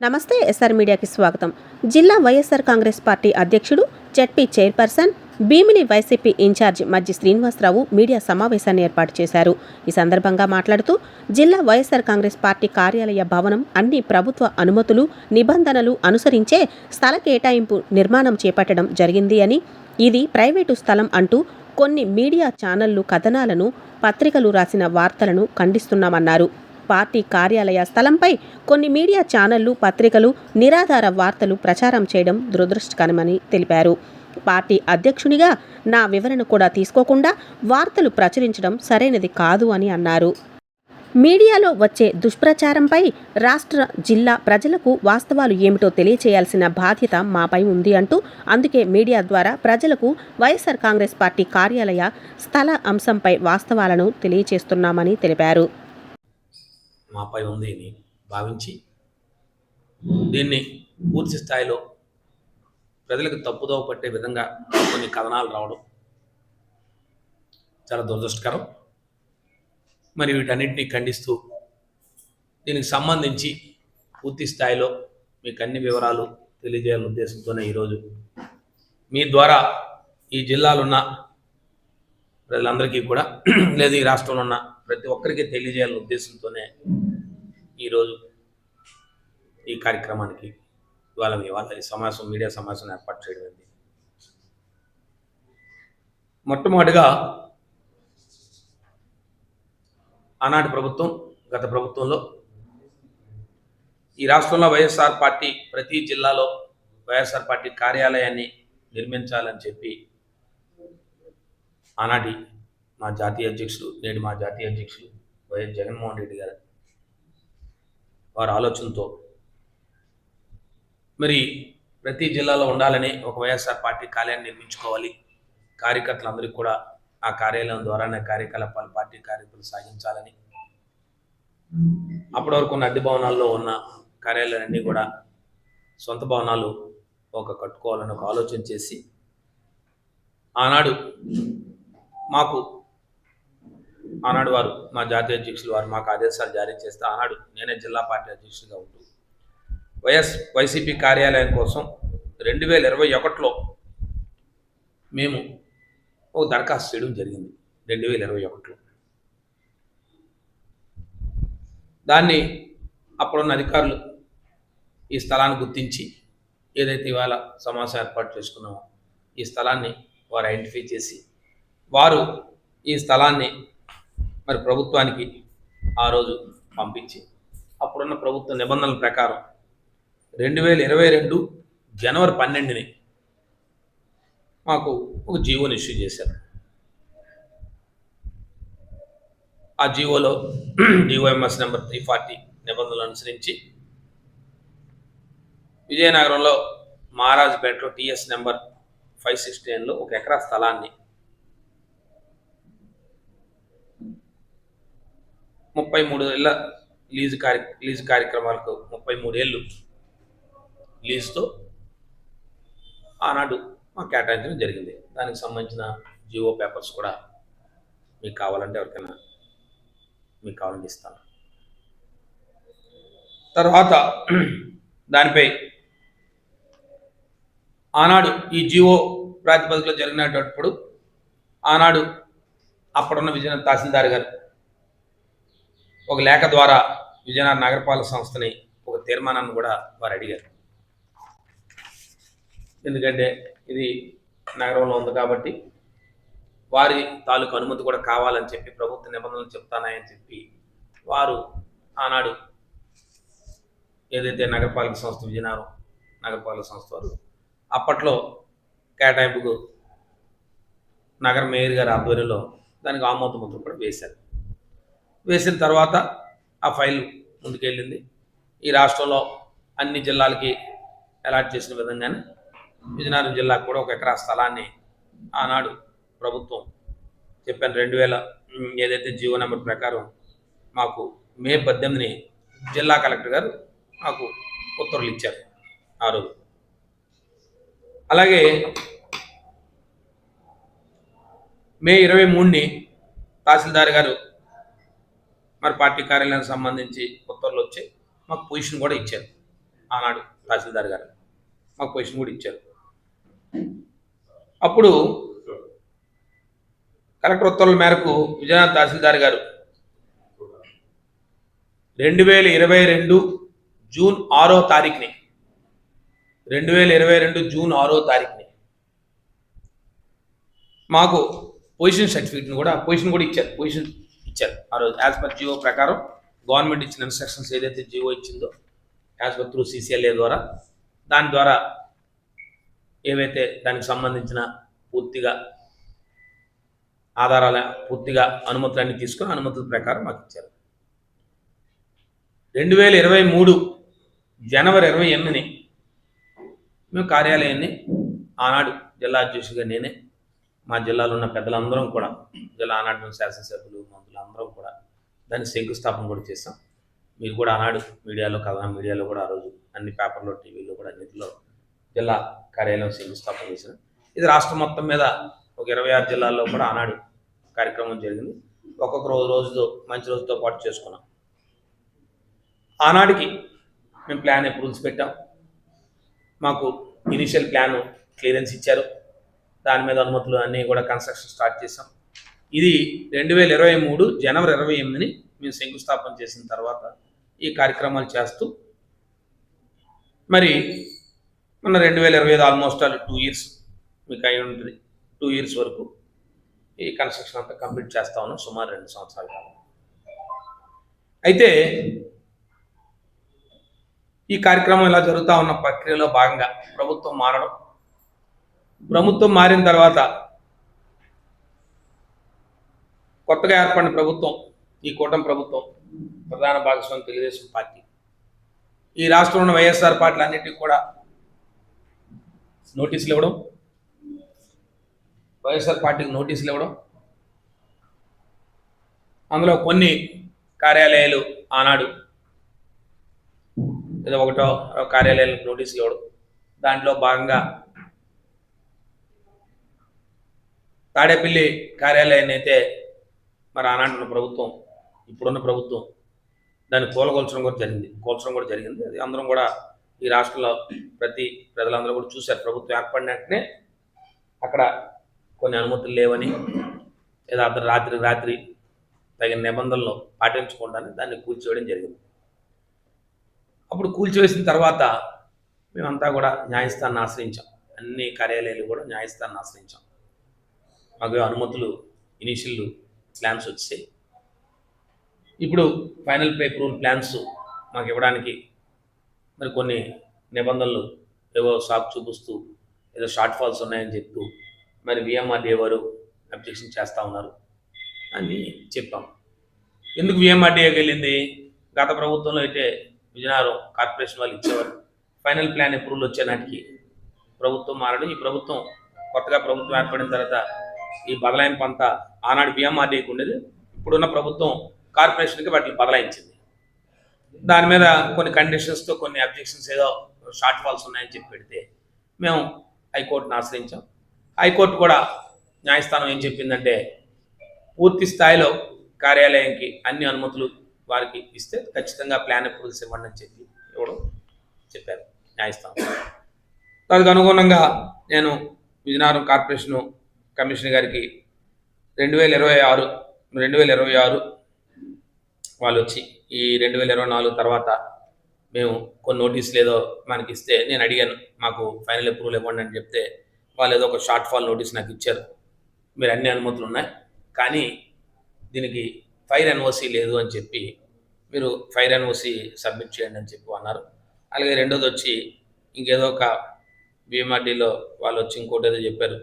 నమస్తే ఎస్ఆర్ మీడియాకి స్వాగతం. జిల్లా వైఎస్ఆర్ కాంగ్రెస్ పార్టీ అధ్యక్షుడు, ZP chairperson, Bheemili YCP incharge Majji Srinivasarao media సమావేశాన్ని ఏర్పాటు చేశారు. ఈ సందర్భంగా మాట్లాడుతూ జిల్లా వైఎస్ఆర్ కాంగ్రెస్ పార్టీ కార్యాలయ భవనం అన్ని ప్రభుత్వ అనుమతులు, నిబంధనలు అనుసరించే స్థల కేటాయింపు నిర్మాణం చేపట్టడం జరిగింది అని, ఇది ప్రైవేటు స్థలం అంటూ కొన్ని మీడియా ఛానళ్లు కథనాలను, పత్రికలు రాసిన వార్తలను ఖండిస్తున్నామన్నారు. పార్టీ కార్యాలయ స్థలంపై కొన్ని మీడియా ఛానళ్లు, పత్రికలు నిరాధార వార్తలు ప్రచారం చేయడం దురదృష్టకరమని తెలిపారు. పార్టీ అధ్యక్షునిగా నా వివరణ కూడా తీసుకోకుండా వార్తలు ప్రచురించడం సరైనది కాదు అని అన్నారు. మీడియాలో వచ్చే దుష్ప్రచారంపై రాష్ట్ర, జిల్లా ప్రజలకు వాస్తవాలు ఏమిటో తెలియచేయాల్సిన బాధ్యత మాపై ఉంది అంటూ, అందుకే మీడియా ద్వారా ప్రజలకు వైఎస్ఆర్ కాంగ్రెస్ పార్టీ కార్యాలయ స్థల అంశంపై వాస్తవాలను తెలియచేస్తున్నామని తెలిపారు. మాపై ఉంది అని భావించి దీన్ని పూర్తి స్థాయిలో ప్రజలకు తప్పుదోవ పట్టే విధంగా కొన్ని కథనాలు రావడం చాలా దురదృష్టకరం. మరి వీటన్నిటిని ఖండిస్తూ దీనికి సంబంధించి పూర్తి స్థాయిలో మీకు అన్ని వివరాలు తెలియజేయాలనే ఉద్దేశంతోనే ఈరోజు మీ ద్వారా ఈ జిల్లాలో ఉన్న ప్రజలందరికీ కూడా లేదా ఈ రాష్ట్రంలో ఉన్న ప్రతి ఒక్కరికి తెలియజేయాలనే ఉద్దేశంతోనే ఈరోజు ఈ కార్యక్రమానికి ఇవాళ ఈ సమావేశం, మీడియా సమావేశం ఏర్పాటు చేయడం అయింది. మొట్టమొదటిగా ఆనాటి ప్రభుత్వం, గత ప్రభుత్వంలో ఈ రాష్ట్రంలో వైఎస్ఆర్ పార్టీ ప్రతి జిల్లాలో వైఎస్ఆర్ పార్టీ కార్యాలయాన్ని నిర్మించాలని చెప్పి ఆనాటి మా జాతీయ అధ్యక్షులు, నేడు మా జాతీయ అధ్యక్షులు వైఎస్ జగన్మోహన్ రెడ్డి గారు వారి ఆలోచనతో మరి ప్రతి జిల్లాలో ఉండాలని ఒక వైఎస్ఆర్ పార్టీ కార్యాలయాన్ని నిర్మించుకోవాలి, కార్యకర్తలందరికీ కూడా ఆ కార్యాలయం ద్వారానే కార్యకలాపాలు, పార్టీ కార్యక్రమాలు సాగించాలని, అప్పటి వరకు ఉన్న అద్దె భవనాల్లో ఉన్న కార్యాలయాలన్నీ కూడా సొంత భవనాలు కట్టుకోవాలని ఒక ఆలోచన చేసి ఆనాడు వారు మా జాతీయ అధ్యక్షులు వారు మాకు ఆదేశాలు జారీ చేస్తే ఆనాడు నేనే జిల్లా పార్టీ అధ్యక్షుడిగా ఉంటూ వైసీపీ కార్యాలయం కోసం 2021లో మేము ఒక దరఖాస్తు చేయడం జరిగింది. 2021లో దాన్ని అప్పుడున్న అధికారులు ఈ స్థలాన్ని గుర్తించి ఏదైతే ఇవాళ సమావేశం ఏర్పాటు చేసుకున్నామో ఈ స్థలాన్ని వారు ఐడెంటిఫై చేసి వారు ఈ స్థలాన్ని మరి ప్రభుత్వానికి ఆ రోజు పంపించి అప్పుడున్న ప్రభుత్వ నిబంధనల ప్రకారం 2022 జనవరి 12ని మాకు ఒక జీవోని ఇష్యూ చేశారు. ఆ జీవోలో డిఓఎంఎస్ నెంబర్ 340 నిబంధనలు అనుసరించి విజయనగరంలో మహారాజ్పేటలో టీఎస్ నెంబర్ 569లో 1 ఎకరా స్థలాన్ని 33 ఏళ్ళ లీజు కార్యక్రమాలకు 33 ఏళ్ళు లీజుతో ఆనాడు మాకు కేటాయించడం జరిగింది. దానికి సంబంధించిన జియో పేపర్స్ కూడా మీకు కావాలంటే ఎవరికైనా మీకు కావాలంటే ఇస్తాను. తర్వాత దానిపై ఆనాడు ఈ జియో ప్రాతిపదికలో జరిగినప్పుడు ఆనాడు అప్పుడున్న విజయనగరం తహసీల్దార్ గారు ఒక లేఖ ద్వారా విజయనగరం నగరపాలక సంస్థని ఒక తీర్మానాన్ని కూడా వారు అడిగారు. ఎందుకంటే ఇది నగరంలో ఉంది కాబట్టి వారి తాలూకు అనుమతి కూడా కావాలని చెప్పి ప్రభుత్వ నిబంధనలు చెప్తానాయని చెప్పి వారు ఆనాడు ఏదైతే నగరపాలక సంస్థ, విజయనగరం నగరపాలక సంస్థ వారు అప్పట్లో కేటాయింపుకు నగర మేయర్ గారి ఆధ్వర్యంలో దానికి ఆమోద ముద్ర కూడా వేశారు. వేసిన తర్వాత ఆ ఫైల్ ముందుకెళ్ళింది. ఈ రాష్ట్రంలో అన్ని జిల్లాలకి అలాట్ చేసిన విధంగానే విజయనగరం జిల్లాకు కూడా 1 ఎకరా స్థలాన్ని ఆనాడు ప్రభుత్వం చెప్పాను 2000 ఏదైతే జీవో నెంబర్ ప్రకారం మాకు మే 18ని జిల్లా కలెక్టర్ గారు మాకు ఉత్తర్వులు ఇచ్చారు ఆ రోజు. అలాగే మే 23ని తహసీల్దార్ గారు మరి పార్టీ కార్యాలయానికి సంబంధించి ఉత్తర్వులు వచ్చి మాకు పొజిషన్ కూడా ఇచ్చారు. ఆనాడు తహసీల్దార్ గారు మాకు పొజిషన్ కూడా ఇచ్చారు. అప్పుడు కలెక్టర్ ఉత్తర్వుల మేరకు విజయనగరం తహసీల్దార్ గారు 2022 జూన్ 6వ తారీఖుని 2022 జూన్ 6వ తారీఖుని మాకు పొజిషన్ కూడా ఇచ్చారు. ఆ రోజు యాజ్ పర్ జియో ప్రకారం గవర్నమెంట్ ఇచ్చిన ఇన్స్ట్రక్షన్స్ ఏదైతే జియో ఇచ్చిందో యాజ్ పర్ త్రూ CCLA ద్వారా దాని ద్వారా ఏవైతే దానికి సంబంధించిన పూర్తిగా పూర్తిగా అనుమతులన్నీ తీసుకొని అనుమతుల ప్రకారం మాకు ఇచ్చారు. 2023 జనవరి 28ని మేము కార్యాలయాన్ని ఆనాడు జిల్లా అధ్యక్షుడిగా నేనే, మా జిల్లాలో ఉన్న పెద్దలందరం కూడా, జిల్లా ఆనాడు శాసనసభ్యులు మంత్రులు అందరం కూడా దాన్ని శంకుస్థాపన కూడా చేస్తాం. మీరు కూడా ఆనాడు మీడియాలో కూడా ఆ రోజు అన్ని పేపర్లో, టీవీలో కూడా అన్నింటిలో జిల్లా కార్యాలయం శంకుస్థాపన చేశాం. ఇది రాష్ట్రం మొత్తం మీద ఒక 26 జిల్లాల్లో కూడా ఆనాడు కార్యక్రమం జరిగింది. ఒక్కొక్క రోజుతో మంచి రోజుతో పాటు చేసుకున్నాం. ఆనాడికి మేము ప్లాన్ అప్రూవల్స్ పెట్టాం. మాకు ఇనిషియల్ ప్లాన్ క్లియరెన్స్ ఇచ్చారు. దాని మీద అనుమతులు అన్నీ కూడా కన్స్ట్రక్షన్ స్టార్ట్ చేసాం. ఇది 2023 జనవరి 28ని మేము శంకుస్థాపన చేసిన తర్వాత ఈ కార్యక్రమాలు చేస్తూ మరి మొన్న 2025 ఆల్మోస్ట్ 2 ఇయర్స్ మీకు అయి ఉంటుంది. 2 ఇయర్స్ వరకు ఈ కన్స్ట్రక్షన్ అంతా కంప్లీట్ చేస్తా ఉన్నాం, సుమారు 2 సంవత్సరాల కాలం. అయితే ఈ కార్యక్రమం ఇలా జరుగుతూ ఉన్న ప్రక్రియలో భాగంగా ప్రభుత్వం మారిన తర్వాత కొత్తగా ఏర్పడిన ప్రభుత్వం, ఈ కూటమి ప్రభుత్వం, ప్రధాన భాగస్వామి తెలుగుదేశం పార్టీ, ఈ రాష్ట్రంలో ఉన్న వైఎస్ఆర్ పార్టీలు అన్నిటికీ కూడా నోటీసులు ఇవ్వడం, వైఎస్ఆర్ పార్టీకి నోటీసులు ఇవ్వడం, అందులో కొన్ని కార్యాలయాలు ఆనాడు ఏదో ఒకటో కార్యాలయాలకు నోటీసులు ఇవ్వడం, దాంట్లో భాగంగా తాడేపల్లి కార్యాలయాన్ని అయితే మరి ఆనాడు ప్రభుత్వం, ఇప్పుడున్న ప్రభుత్వం దాన్ని కూలగొల్చడం కూడా జరిగింది. అది అందరం కూడా ఈ రాష్ట్రంలో ప్రజలందరూ కూడా చూశారు. ప్రభుత్వం ఏర్పడిన వెంటనే అక్కడ కొన్ని అనుమతులు లేవని, లేదా రాత్రి తగిన నిబంధనలు పాటించకుండానే దాన్ని కూల్చివేయడం జరిగింది. అప్పుడు కూల్చివేసిన తర్వాత మేమంతా కూడా న్యాయస్థానాన్ని ఆశ్రయించాం. అన్ని కార్యాలయాలు కూడా న్యాయస్థానాన్ని ఆశ్రయించాం. మాకు అనుమతులు, ఇనిషియల్ ప్లాన్స్ వచ్చాయి. ఇప్పుడు ఫైనల్ అప్రూవల్ ప్లాన్స్ మాకు ఇవ్వడానికి మరి కొన్ని నిబంధనలు ఏవో సాకు చూపిస్తూ ఏదో షార్ట్ ఫాల్స్ ఉన్నాయని చెప్తూ మరి VMRDA వారు అబ్జెక్షన్ చేస్తూ ఉన్నారు అని చెప్పాం. ఎందుకు VMRDAకి వెళ్ళింది? గత ప్రభుత్వంలో అయితే విజయనగరం కార్పొరేషన్ వాళ్ళు ఇచ్చేవారు. ఫైనల్ ప్లాన్ అప్రూవల్ వచ్చే నాటికి ప్రభుత్వం మారడం, ఈ ప్రభుత్వం కొత్తగా ప్రభుత్వం ఏర్పడిన తర్వాత ఈ బదలాయింపు అంతా ఆనాడు VMRDAకి ఉండేది. ఇప్పుడున్న ప్రభుత్వం కార్పొరేషన్కి వాటిని బదలాయించింది. దాని మీద కొన్ని కండిషన్స్తో కొన్ని అబ్జెక్షన్స్ ఏదో షార్ట్ ఫాల్స్ ఉన్నాయని చెప్పి పెడితే మేము హైకోర్టును ఆశ్రయించాం. హైకోర్టు కూడా న్యాయస్థానం ఏం చెప్పిందంటే పూర్తి స్థాయిలో కార్యాలయానికి అన్ని అనుమతులు వారికి ఇస్తే ఖచ్చితంగా ప్లాన్ అప్రూవల్స్ ఇవ్వండి అని చెప్పారు న్యాయస్థానం. దానికి అనుగుణంగా నేను విజయనగరం కార్పొరేషన్ కమిషనర్ గారికి 2026 వాళ్ళు వచ్చి ఈ 2024 తర్వాత మేము కొన్ని నోటీసులు ఏదో మనకి ఇస్తే నేను అడిగాను, మాకు ఫైనల్ అప్రూవల్ ఇవ్వండి అని చెప్తే వాళ్ళు ఏదో ఒక షార్ట్ ఫాల్ నోటీస్ నాకు ఇచ్చారు. మీరు అన్ని అనుమతులు ఉన్నాయి కానీ దీనికి ఫైర్ NOC లేదు అని చెప్పి మీరు ఫైర్ NOC సబ్మిట్ చేయండి అని చెప్పి అన్నారు. అలాగే రెండోది వచ్చి ఇంకేదో ఒక VMRDలో వాళ్ళు వచ్చి ఇంకోటి ఏదో చెప్పారు,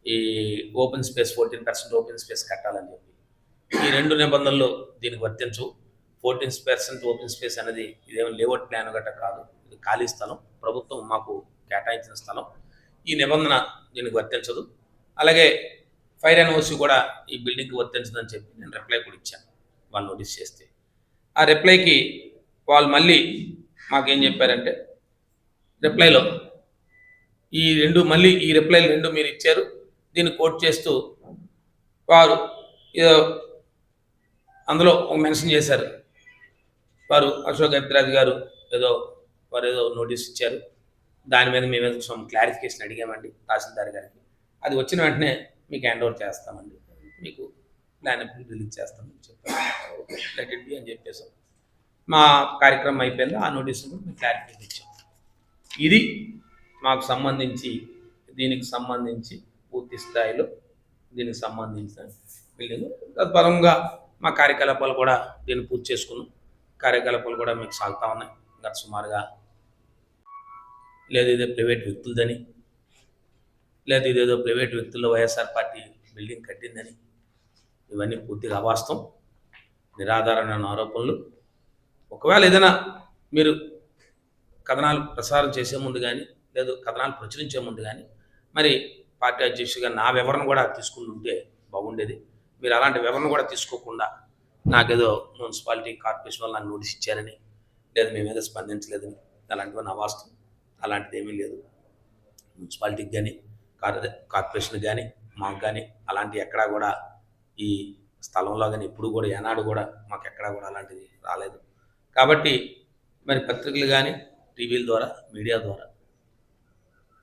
ఈ ఓపెన్ స్పేస్ 14% ఓపెన్ స్పేస్ కట్టాలని చెప్పి. ఈ 2 నిబంధనలు దీనికి వర్తించవు. 14% ఓపెన్ స్పేస్ అనేది ఇదేమో లేఅవుట్ ప్లాన్ గట్రా కాదు, ఇది ఖాళీ స్థలం, ప్రభుత్వం మాకు కేటాయించిన స్థలం. ఈ నిబంధన దీనికి వర్తించదు. అలాగే ఫైర్ NOC కూడా ఈ బిల్డింగ్కి వర్తించదని చెప్పి నేను రిప్లై కూడా ఇచ్చాను వాళ్ళు నోటీస్ చేస్తే. ఆ రిప్లైకి వాళ్ళు మళ్ళీ మాకేం చెప్పారంటే రిప్లైలో ఈ రిప్లైలు 2 మీరు ఇచ్చారు, దీన్ని కోట్ చేస్తూ వారు ఏదో అందులో ఒక మెన్షన్ చేశారు. వారు అశోక్ గజపతిరాజు గారు ఏదో వారు ఏదో నోటీస్ ఇచ్చారు. దాని మీద మేము ఏదో సమ్ క్లారిఫికేషన్ అడిగామండి తహసీల్దార్ గారికి. అది వచ్చిన వెంటనే మీకు హ్యాండ్ ఓవర్ చేస్తామండి, మీకు ప్లాన్ రిలీజ్ చేస్తామని చెప్పారు. లెట్ ఇట్ బి అని చెప్పేసాం. మా కార్యక్రమం అయిపోయింది. ఆ నోటీసులు కూడా మేము క్లారిఫికేషన్ ఇచ్చాం. ఇది మాకు సంబంధించి దీనికి సంబంధించి పూర్తి స్థాయిలో దీనికి సంబంధించిన బిల్డింగ్. తత్పరంగా మా కార్యకలాపాలు కూడా దీన్ని పూర్తి చేసుకున్నాం. కార్యకలాపాలు కూడా మీకు సాగుతూ ఉన్నాయి. గత సుమారుగా లేదు ఇదే ప్రైవేట్ వ్యక్తులదని, లేదు ఇదేదో ప్రైవేట్ వ్యక్తుల్లో వైఎస్ఆర్ పార్టీ బిల్డింగ్ కట్టిందని, ఇవన్నీ పూర్తిగా అవాస్తవం, నిరాధారమైన ఆరోపణలు. ఒకవేళ ఏదైనా మీరు కథనాలు ప్రసారం చేసే ముందు కానీ లేదు కథనాలు ప్రచురించే ముందు కానీ మరి పార్టీ అధ్యక్షుడిగా నా వివరణ కూడా తీసుకుని ఉంటే బాగుండేది. మీరు అలాంటి వివరణ కూడా తీసుకోకుండా నాకేదో మున్సిపాలిటీ కార్పొరేషన్ వాళ్ళు నాకు నోటీస్ ఇచ్చారని లేదు మీ మీద స్పందించలేదని అలాంటివన్నీ అవాస్తవం. అలాంటిది ఏమీ లేదు. మున్సిపాలిటీకి కానీ కార్పొరేషన్కి కానీ మాకు కానీ అలాంటి ఎక్కడా కూడా ఈ స్థలంలో కానీ ఎప్పుడు కూడా ఏనాడు కూడా మాకు ఎక్కడా కూడా అలాంటిది రాలేదు. కాబట్టి మరి పత్రికలు కానీ టీవీల ద్వారా మీడియా ద్వారా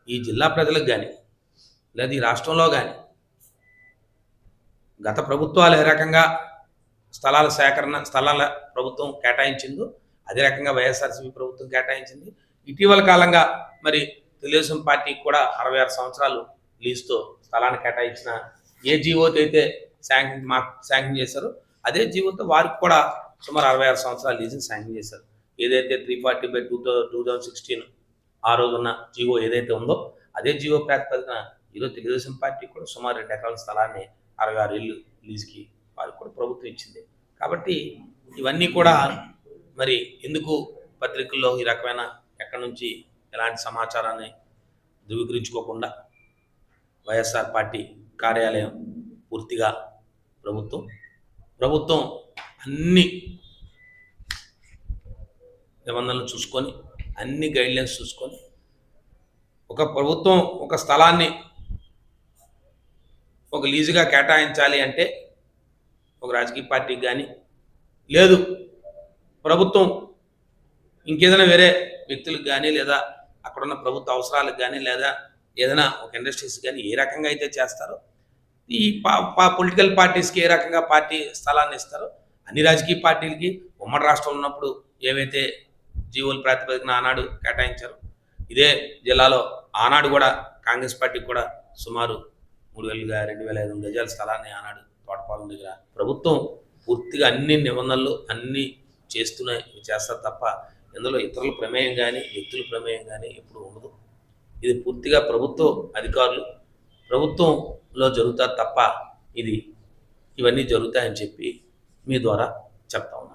ఈ జిల్లా ప్రజలకు కానీ లేదా ఈ రాష్ట్రంలో కానీ గత ప్రభుత్వాలు ఏ రకంగా స్థలాల ప్రభుత్వం కేటాయించిందో అదే రకంగా వైఎస్ఆర్సీపీ ప్రభుత్వం కేటాయించింది. ఇటీవల కాలంగా మరి తెలుగుదేశం పార్టీకి కూడా 66 సంవత్సరాలు లీజుతో స్థలాన్ని కేటాయించిన ఏ జీవోతో అయితే శాంక్షన్ చేశారో అదే జీవోతో వారికి కూడా సుమారు 66 సంవత్సరాలు లీజుని శాంక్షన్ చేశారు. ఏదైతే 340/2016 ఆ రోజున్న జీవో ఏదైతే ఉందో అదే జీవో ప్రాతిపదికన ఈరోజు తెలుగుదేశం పార్టీ కూడా సుమారు 2 ఎకరాల స్థలాన్ని 66 ఏళ్ళు లీజుకి వారికి కూడా ప్రభుత్వం ఇచ్చింది. కాబట్టి ఇవన్నీ కూడా మరి ఎందుకు పత్రికల్లో ఈ రకమైన ఎక్కడి నుంచి ఎలాంటి సమాచారాన్ని ధృవీకరించుకోకుండా వైఎస్ఆర్ పార్టీ కార్యాలయం పూర్తిగా ప్రభుత్వం అన్ని నిబంధనలు చూసుకొని అన్ని గైడ్లైన్స్ చూసుకొని ఒక ప్రభుత్వం ఒక స్థలాన్ని ఒక లీజుగా కేటాయించాలి అంటే ఒక రాజకీయ పార్టీకి కానీ లేదు ప్రభుత్వం ఇంకేదైనా వేరే వ్యక్తులకు కానీ లేదా అక్కడున్న ప్రభుత్వ అవసరాలకు కానీ లేదా ఏదైనా ఒక ఇండస్ట్రీస్ కానీ ఏ రకంగా అయితే చేస్తారో ఈ పొలిటికల్ పార్టీస్కి ఏ రకంగా పార్టీ స్థలాన్ని ఇస్తారో అన్ని రాజకీయ పార్టీలకి ఉమ్మడి రాష్ట్రంలో ఉన్నప్పుడు ఏవైతే జీవోల ప్రాతిపదికన ఆనాడు కేటాయించారు ఇదే జిల్లాలో ఆనాడు కూడా కాంగ్రెస్ పార్టీకి కూడా సుమారు 3,000-2,500 గజాల స్థలాన్ని ఆనాడు తోటపాలెం దగ్గర ప్రభుత్వం పూర్తిగా అన్ని నిబంధనలు అన్నీ చేస్తారు తప్ప ఇందులో ఇతరుల ప్రమేయం కానీ వ్యక్తుల ప్రమేయం కానీ ఎప్పుడు ఉండదు. ఇది పూర్తిగా ప్రభుత్వ అధికారులు ప్రభుత్వంలో జరుగుతారు తప్ప ఇవన్నీ జరుగుతాయని చెప్పి మీ ద్వారా చెప్తా ఉన్నాను.